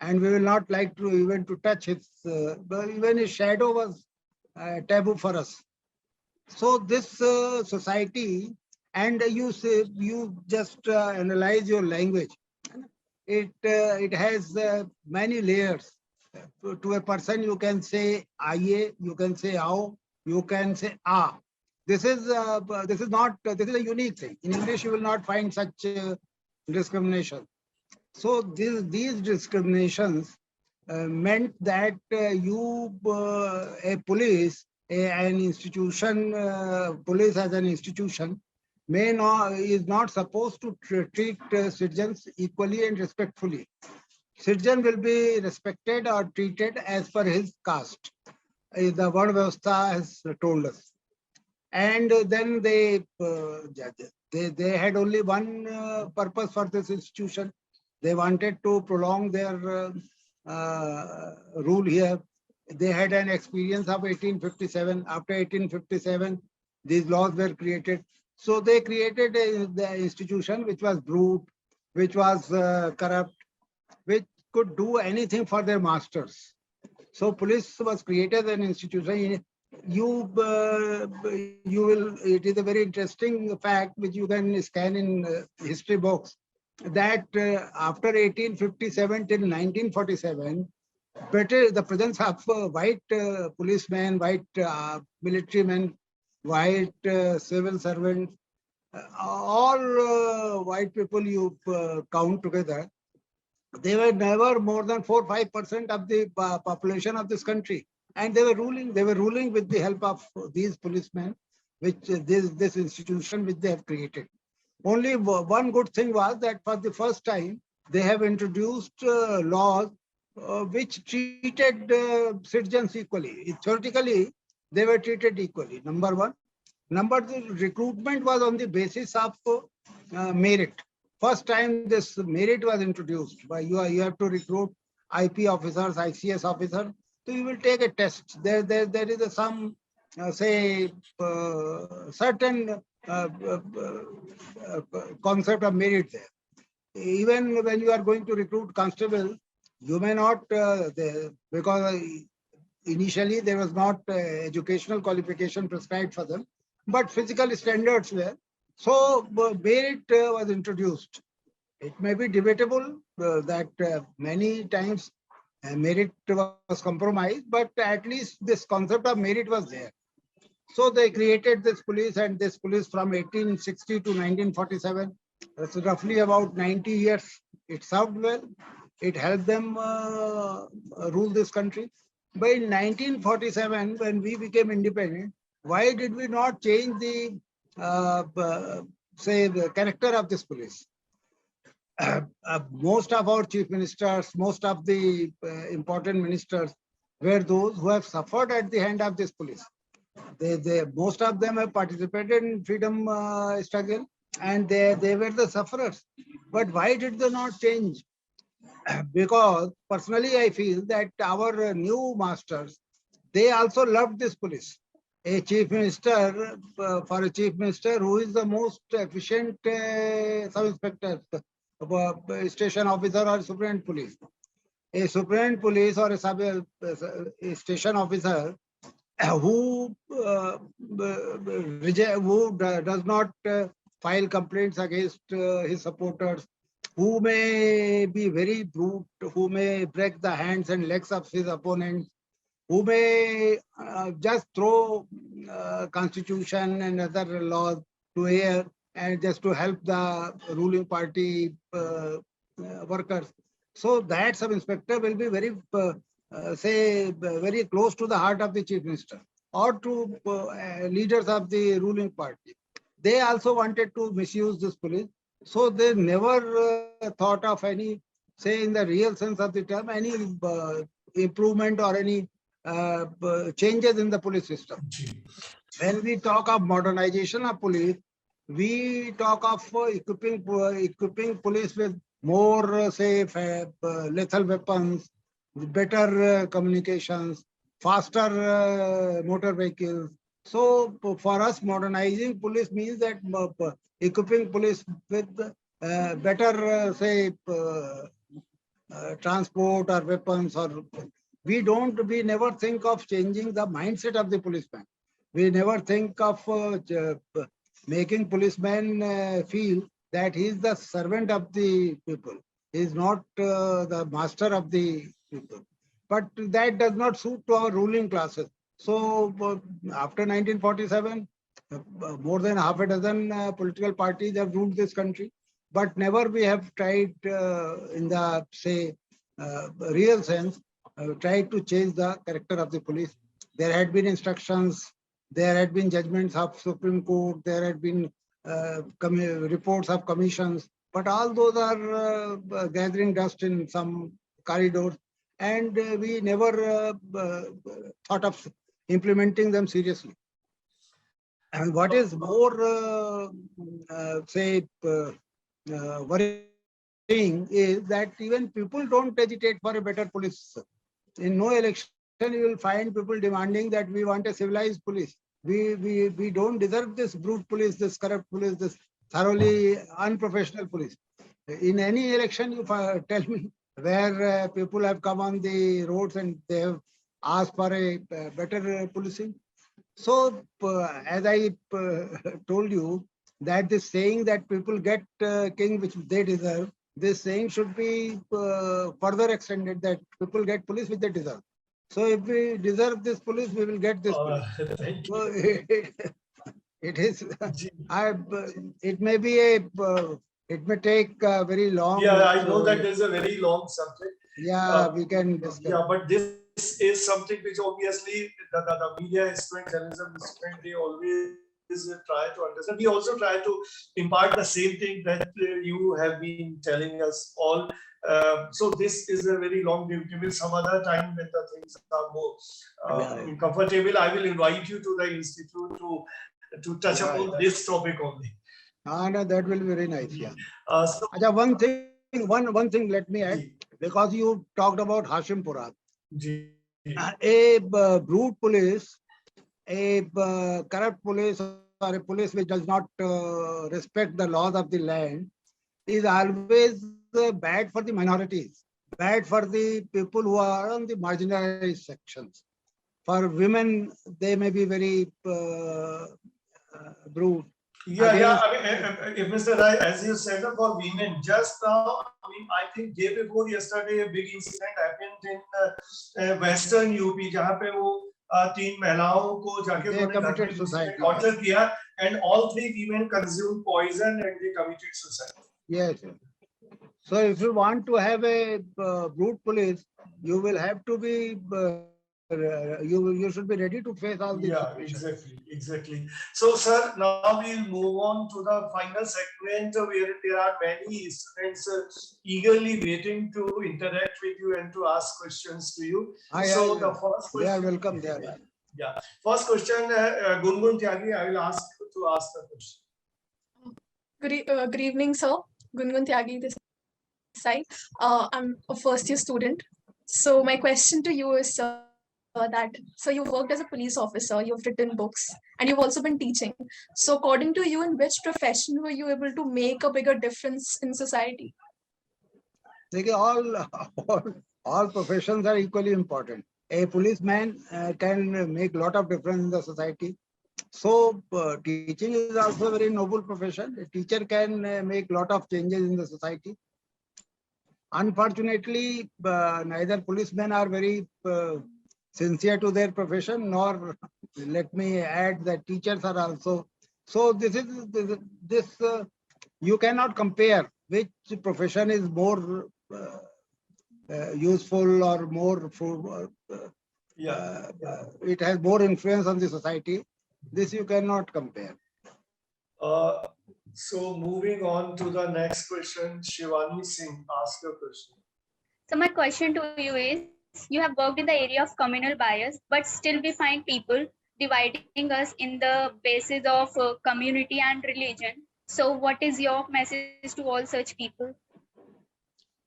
and we will not like to even to touch his, even his shadow was taboo for us. So this society, and you say, you just analyze your language. It has many layers. To a person, you can say aye, you can say ao, you can say ah. This is not this is a unique thing. In English, you will not find such discrimination. So these discriminations meant that a police, an institution, police as an institution, is not supposed to treat citizens equally and respectfully. Citizen will be respected or treated as per his caste. The Varna Vyavastha has told us. And then they had only one purpose for this institution. They wanted to prolong their rule here. They had an experience of 1857. After 1857, these laws were created. So they created the institution which was brute, which was corrupt, which could do anything for their masters. So police was created as an institution. It is a very interesting fact which you can scan in history books, that after 1857 till 1947, the presence of white policemen, white military men, white civil servants, all white people you count together, they were never more than 4-5% of the population of this country, and they were ruling. They were ruling with the help of these policemen, which this institution which they have created. Only one good thing was that for the first time they have introduced laws which treated citizens equally. Theoretically, they were treated equally. Number one. Number two, recruitment was on the basis of merit. First time this merit was introduced. By you have to recruit IP officers, ICS officers. So you will take a test. There is some certain concept of merit there. Even when you are going to recruit constable, you may not because initially there was not educational qualification prescribed for them, but physical standards were. So merit was introduced. It may be debatable that many times merit was compromised, but at least this concept of merit was there. So they created this police, and this police from 1860 to 1947, that's roughly about 90 years. It served well. It helped them rule this country. But in 1947, when we became independent, why did we not change the the character of this police? Most of our chief ministers, most of the important ministers were those who have suffered at the hand of this police. Most of them have participated in freedom struggle, and they were the sufferers. But why did they not change? Because personally, I feel that our new masters, they also loved this police. A chief minister, for a chief minister, who is the most efficient sub-inspector, station officer or superintendent police. A superintendent police or a station officer who does not file complaints against his supporters, who may be very brute, who may break the hands and legs of his opponents, who may just throw constitution and other laws to air and just to help the ruling party workers. So that sub-inspector will be very, very close to the heart of the chief minister or to leaders of the ruling party. They also wanted to misuse this police. So they never thought of any, say in the real sense of the term, any improvement or any changes in the police system. When we talk of modernization of police, we talk of equipping police with more safe, lethal weapons, better communications, faster motor vehicles. So for us, modernizing police means that equipping police with better, transport or weapons, or we never think of changing the mindset of the policeman. We never think of making policeman feel that he is the servant of the people. He is not the master of the people. But that does not suit to our ruling classes. So after 1947, more than half a dozen political parties have ruled this country, but never we have tried in the, say, real sense, tried to change the character of the police. There had been instructions, there had been judgments of Supreme Court, there had been reports of commissions, but all those are gathering dust in some corridors, and we never thought of implementing them seriously. And what is more, worrying is that even people don't agitate for a better police. In no election, you will find people demanding that we want a civilized police. We don't deserve this brute police, this corrupt police, this thoroughly unprofessional police. In any election, you tell me where people have come on the roads and they have asked for a better policing. So, as I told you, that this saying that people get king which they deserve, this saying should be further extended, that people get police which they deserve. So, if we deserve this police, we will get this police. Thank So, you. it is. It may be a. It may take very long. Yeah, I know that there's a very long subject. Yeah, we can discuss. Yeah, but this is something which obviously the media student, journalism student, they always try to understand. We also try to impart the same thing that you have been telling us all. So this is a very long debate. Some other time when the things are more comfortable, I will invite you to the institute to touch upon this topic only. No, that will be very nice. Yeah. So, one thing. Let me add, because you talked about Hashim Purad. A brute police, a corrupt police, or a police which does not respect the laws of the land is always bad for the minorities, bad for the people who are on the marginalized sections. For women, they may be very brute. Yeah. I mean, if Mr. Rai, as you said for women, just now, I mean, I think day before yesterday, a big incident happened in Western UP, जहाँ पे वो तीन महिलाओं को जाके torture किया, and all three women consumed poison and they committed suicide. Yes. So if you want to have a brute police, you will have to be. You should be ready to face all these. Yeah, exactly. So, sir, now we'll move on to the final segment where there are many students eagerly waiting to interact with you and to ask questions to you. The first question. They are welcome there. Yeah. First question, Gungun Tyagi, I will ask you to ask the question. Good evening, sir. Gungun Tyagi this side. I'm a first year student. So my question to you is, sir, so you've worked as a police officer, you've written books, and you've also been teaching. So according to you, in which profession were you able to make a bigger difference in society? All professions are equally important. A policeman can make lot of difference in the society. So teaching is also a very noble profession. A teacher can make lot of changes in the society. Unfortunately, neither policemen are very sincere to their profession, nor let me add that teachers are also. So this you cannot compare which profession is more useful or more it has more influence on the society. This you cannot compare. So moving on to the next question, Shivani Singh, ask your question. So my question to you is, you have worked in the area of communal bias, but still we find people dividing us in the basis of community and religion. So what is your message to all such people?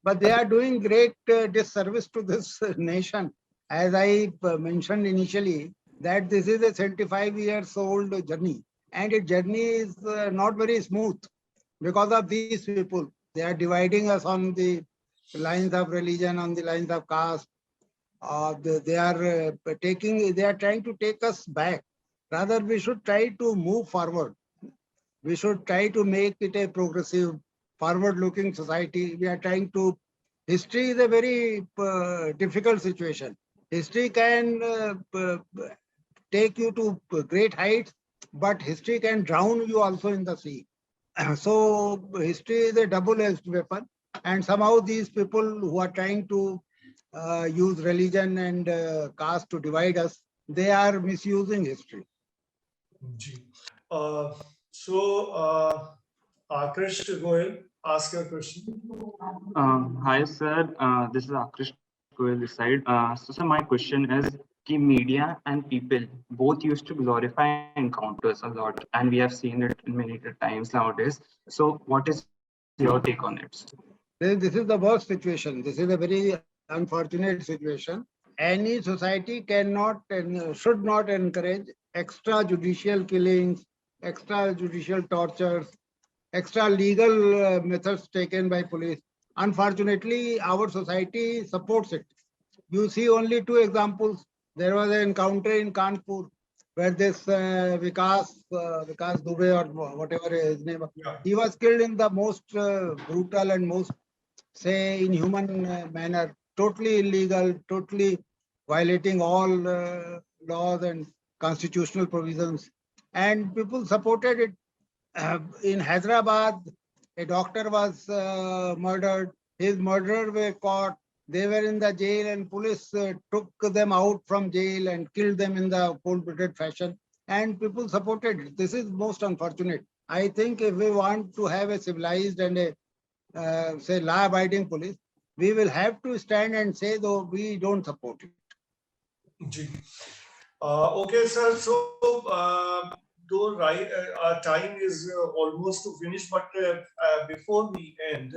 But they are doing great disservice to this nation. As I mentioned initially, that this is a 75 years old journey, and its journey is not very smooth because of these people. They are dividing us on the lines of religion, on the lines of caste. They are trying to take us back. Rather, we should try to move forward. We should try to make it a progressive, forward-looking society. We are trying to. History is a very difficult situation. History can take you to great heights, but history can drown you also in the sea. So history is a double-edged weapon, and somehow these people who are trying to use religion and caste to divide us, they are misusing history. Akrish, go ahead, ask your question. Hi, sir. This is Akrish Goel this side. So, sir, my question is, कि media and people both used to glorify encounters a lot, and we have seen it many times nowadays. So, what is your take on it? This is the worst situation. This is a very unfortunate situation. Any society cannot and should not encourage extrajudicial killings, extrajudicial tortures, extra legal methods taken by police. Unfortunately, our society supports it. You see only two examples. There was an encounter in Kanpur where this Vikas Dubey or whatever his name, he was killed in the most brutal and most, say, inhuman manner, totally illegal, totally violating all laws and constitutional provisions. And people supported it. In Hyderabad, a doctor was murdered. His murderer were caught. They were in the jail, and police took them out from jail and killed them in the cold-blooded fashion. And people supported it. This is most unfortunate. I think if we want to have a civilized and a say law-abiding police, we will have to stand and say, though, we don't support it. Okay, sir. So, though our time is almost to finish, but before we end,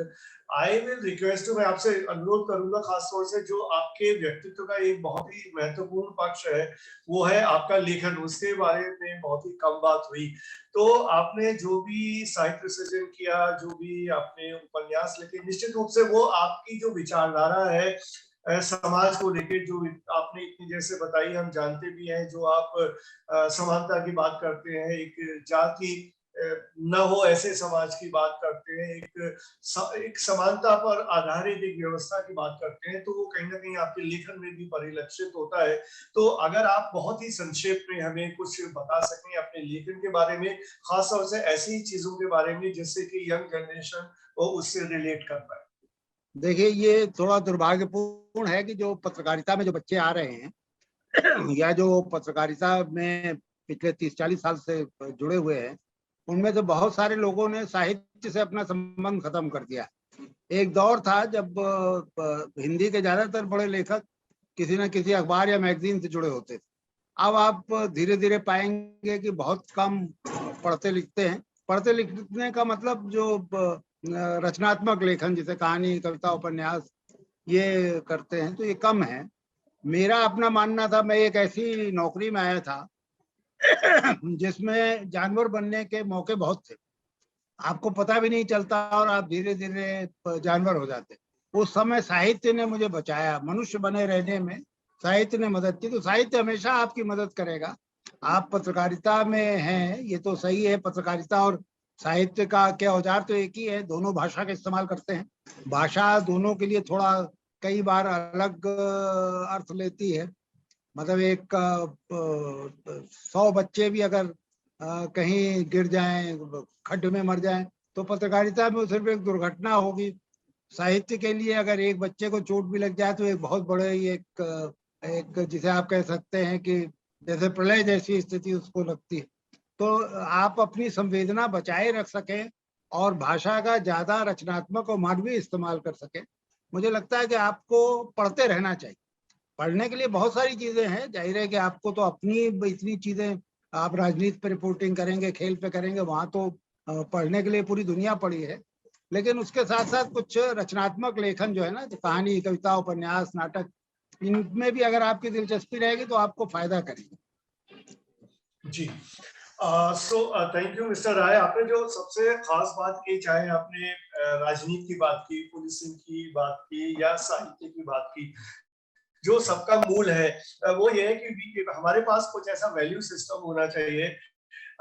I will request मैं आपसे अनुरोध करूंगा खास तौर से जो आपके व्यक्तित्व का एक बहुत ही महत्वपूर्ण पक्ष है वो है आपका लेखन. उसके बारे में बहुत ही कम बात हुई. तो आपने जो भी साहित्य सृजन किया, जो भी आपने उपन्यास लिखे, निश्चित रूप से वो आपकी जो विचारधारा है समाज को लेकर, जो आपने इतनी जैसे बताई, हम जानते भी हैं, जो आप समानता की बात करते हैं, एक जाति न हो ऐसे समाज की बात करते हैं, एक समानता पर आधारित एक व्यवस्था की बात करते हैं, तो वो कहीं ना कहीं आपके लेखन में भी परिलक्षित होता है. तो अगर आप बहुत ही संक्षेप में हमें कुछ बता सकें अपने लेखन के बारे में, खासतौर से ऐसी चीजों के बारे में जिससे कि यंग जनरेशन वो उससे रिलेट कर पाए. देखिए, ये थोड़ा दुर्भाग्यपूर्ण है कि जो पत्रकारिता में जो बच्चे आ रहे हैं या जो पत्रकारिता में पिछले 30-40 साल से जुड़े हुए हैं, उनमें से बहुत सारे लोगों ने साहित्य से अपना संबंध खत्म कर दिया. एक दौर था जब हिंदी के ज्यादातर बड़े लेखक किसी न किसी अखबार या मैगजीन से जुड़े होते थे. अब आप धीरे धीरे पाएंगे कि बहुत कम पढ़ते लिखते हैं. पढ़ते लिखने का मतलब जो रचनात्मक लेखन, जिसे कहानी, कविता, उपन्यास ये करते हैं, तो ये कम है. मेरा अपना मानना था, मैं एक ऐसी नौकरी में आया था जिसमें जानवर बनने के मौके बहुत थे. आपको पता भी नहीं चलता और आप धीरे धीरे जानवर हो जाते. उस समय साहित्य ने मुझे बचाया. मनुष्य बने रहने में साहित्य ने मदद की, तो साहित्य हमेशा आपकी मदद करेगा। आप पत्रकारिता में हैं, ये तो सही है। पत्रकारिता और साहित्य का क्या औजार तो एक ही है, दोनों भाषा का इस्तेमाल करते हैं। भाषा दोनों के लिए थोड़ा कई बार अलग अर्थ लेती है। मतलब एक 100 बच्चे भी अगर कहीं गिर जाएं, खड्ड में मर जाएं, तो पत्रकारिता में सिर्फ एक दुर्घटना होगी। साहित्य के लिए अगर एक बच्चे को चोट भी लग जाए तो एक बहुत बड़े एक जिसे आप कह सकते हैं कि जैसे प्रलय जैसी स्थिति उसको लगती है। तो आप अपनी संवेदना बचाए रख सकें और भाषा का ज्यादा रचनात्मक और मानवीय इस्तेमाल कर सकें, मुझे लगता है कि आपको पढ़ते रहना चाहिए। पढ़ने के लिए बहुत सारी चीजें हैं। जाहिर है कि आपको तो अपनी इतनी चीजें, आप राजनीति पे रिपोर्टिंग करेंगे, खेल पे करेंगे, वहां तो पढ़ने के लिए पूरी दुनिया पड़ी है। लेकिन उसके साथ साथ कुछ रचनात्मक लेखन जो है ना, जो कहानी, कविता, उपन्यास, नाटक, इनमें भी अगर आपकी दिलचस्पी रहेगी तो आपको फायदा करेगी। जी, सो थैंक यू मिस्टर राय। आपने जो सबसे खास बात की, चाहे आपने राजनीति की बात की, पुलिसिंग की बात की या साहित्य की बात की, जो सबका मूल है वो ये है कि हमारे पास कुछ ऐसा वैल्यू सिस्टम होना चाहिए,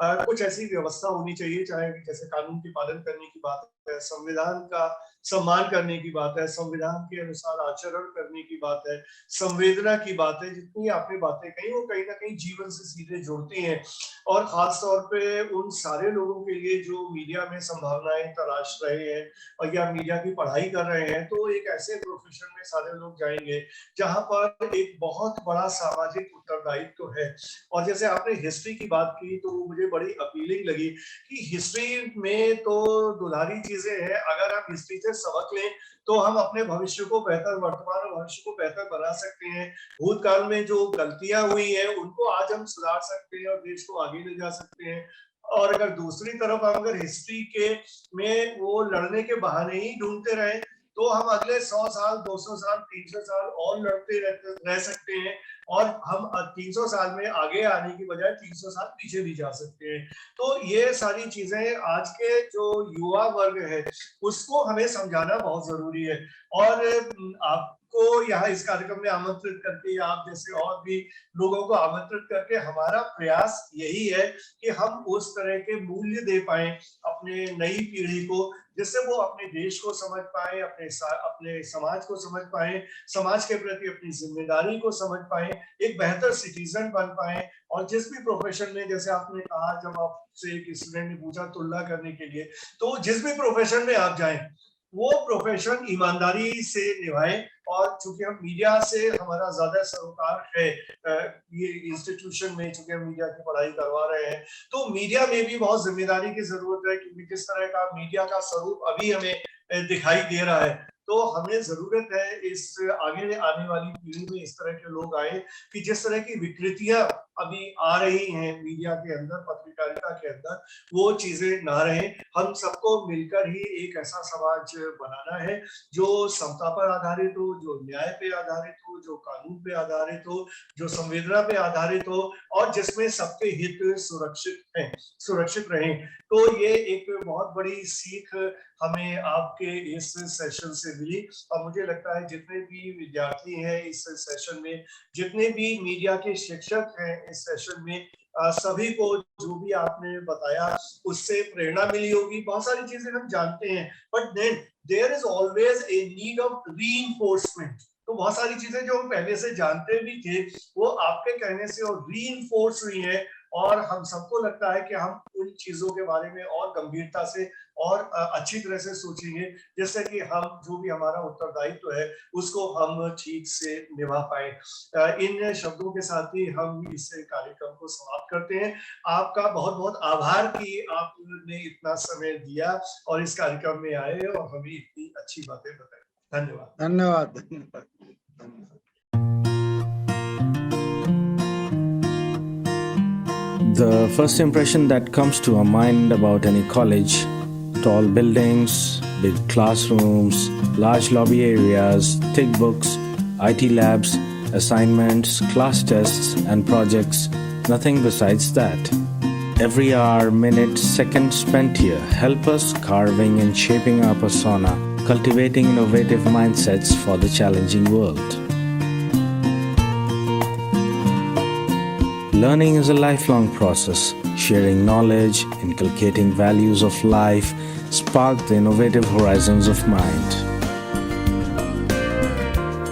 कुछ ऐसी व्यवस्था होनी चाहिए, चाहे जैसे कानून की पालन करने की बात है, संविधान का सम्मान करने की बात है, संविधान के अनुसार आचरण करने की बात है, संवेदना की बात है। जितनी आपने बातें कही वो कहीं ना कहीं जीवन से सीधे जुड़ती हैं, और खास तौर पे उन सारे लोगों के लिए जो मीडिया में संभावनाएं तलाश रहे हैं और या मीडिया की पढ़ाई कर रहे हैं। तो एक ऐसे प्रोफेशन में सारे लोग जाएंगे जहां पर एक बहुत बड़ा सामाजिक उत्तरदायित्व है। और जैसे आपने हिस्ट्री की बात की तो मुझे बड़ी अपीलिंग लगी कि हिस्ट्री में तो दुधारी चीजें हैं। अगर हम हिस्ट्री से सबक लें तो हम अपने भविष्य को बेहतर, वर्तमान और भविष्य को बेहतर बना सकते हैं। भूतकाल में जो गलतियां हुई हैं उनको आज हम सुधार सकते हैं और देश को आगे ले जा सकते हैं। और अगर दूसरी तरफ हम अगर हिस्ट्री के में वो लड़ने के बहाने ही ढूंढते रहे तो हम अगले 100 साल, 200 साल, 300 साल और लड़ते रह सकते हैं, और हम 300 साल में आगे आने की बजाय 300 साल पीछे भी जा सकते हैं। तो ये सारी चीजें आज के जो युवा वर्ग है उसको हमें समझाना बहुत जरूरी है। और आपको यहाँ इस कार्यक्रम में आमंत्रित करके या आप जैसे और भी लोगों को आमंत्रित करके हमारा प्रयास यही है कि हम उस तरह के मूल्य दे पाए अपने नई पीढ़ी को, जिससे वो अपने देश को समझ पाए, अपने समाज को समझ पाए, समाज के प्रति अपनी जिम्मेदारी को समझ पाए, एक बेहतर सिटीजन बन पाए। और जिस भी प्रोफेशन में, जैसे आपने कहा जब आपसे एक स्टूडेंट ने पूछा तुलना करने के लिए, तो जिस भी प्रोफेशन में आप जाएं वो प्रोफेशन ईमानदारी से निभाएं। और चूंकि हम मीडिया से हमारा ज्यादा सरोकार है ये इंस्टीट्यूशन में, चूंकि हम मीडिया की पढ़ाई करवा रहे हैं, तो मीडिया में भी बहुत जिम्मेदारी की जरूरत है, क्योंकि जिस तरह का मीडिया का स्वरूप अभी हमें दिखाई दे रहा है, तो हमें जरूरत है इस आगे आने वाली पीढ़ी में इस तरह के लोग आए कि जिस तरह की विकृतियां अभी आ रही हैं मीडिया के अंदर, पत्रकारिता के अंदर, वो चीजें ना रहे। हम सबको मिलकर ही एक ऐसा समाज बनाना है जो समता पर आधारित हो, जो न्याय पे आधारित हो, जो कानून पे आधारित हो, जो संवेदना पे आधारित हो, और जिसमें सबके हित सुरक्षित रहें। तो ये एक बहुत बड़ी सीख हमें आपके इस सेशन से मिली। और मुझे लगता है जितने भी विद्यार्थी हैं इस सेशन में, जितने भी मीडिया के शिक्षक हैं इस सेशन में, सभी को जो भी आपने बताया उससे प्रेरणा मिली होगी। बहुत सारी चीजें हम जानते हैं, but then there is always a need of reinforcement. तो बहुत सारी चीजें जो हम पहले से जानते भी थे वो आपके कहने से और रीइंफोर्स हुई है, और हम सबको लगता है कि हम उन चीजों के बारे में और गंभीरता से और अच्छी तरह से सोचेंगे, जिससे कि हम जो भी हमारा उत्तरदायित्व है उसको हम ठीक से निभा पाए। इन शब्दों के साथ ही हम इस कार्यक्रम को समाप्त करते हैं। आपका बहुत बहुत आभार कि आपने इतना समय दिया और इस कार्यक्रम में आए और हमें इतनी अच्छी बातें बताई। धन्यवाद। धन्यवाद। The first impression that comes to our mind about any college: tall buildings, big classrooms, large lobby areas, thick books, IT labs, assignments, class tests, and projects. Nothing besides that. Every hour, minute, second spent here help us carving and shaping our persona, cultivating innovative mindsets for the challenging world. Learning is a lifelong process. Sharing knowledge, inculcating values of life, spark the innovative horizons of mind.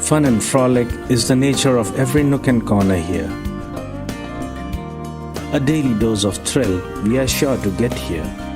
Fun and frolic is the nature of every nook and corner here. A daily dose of thrill we are sure to get here.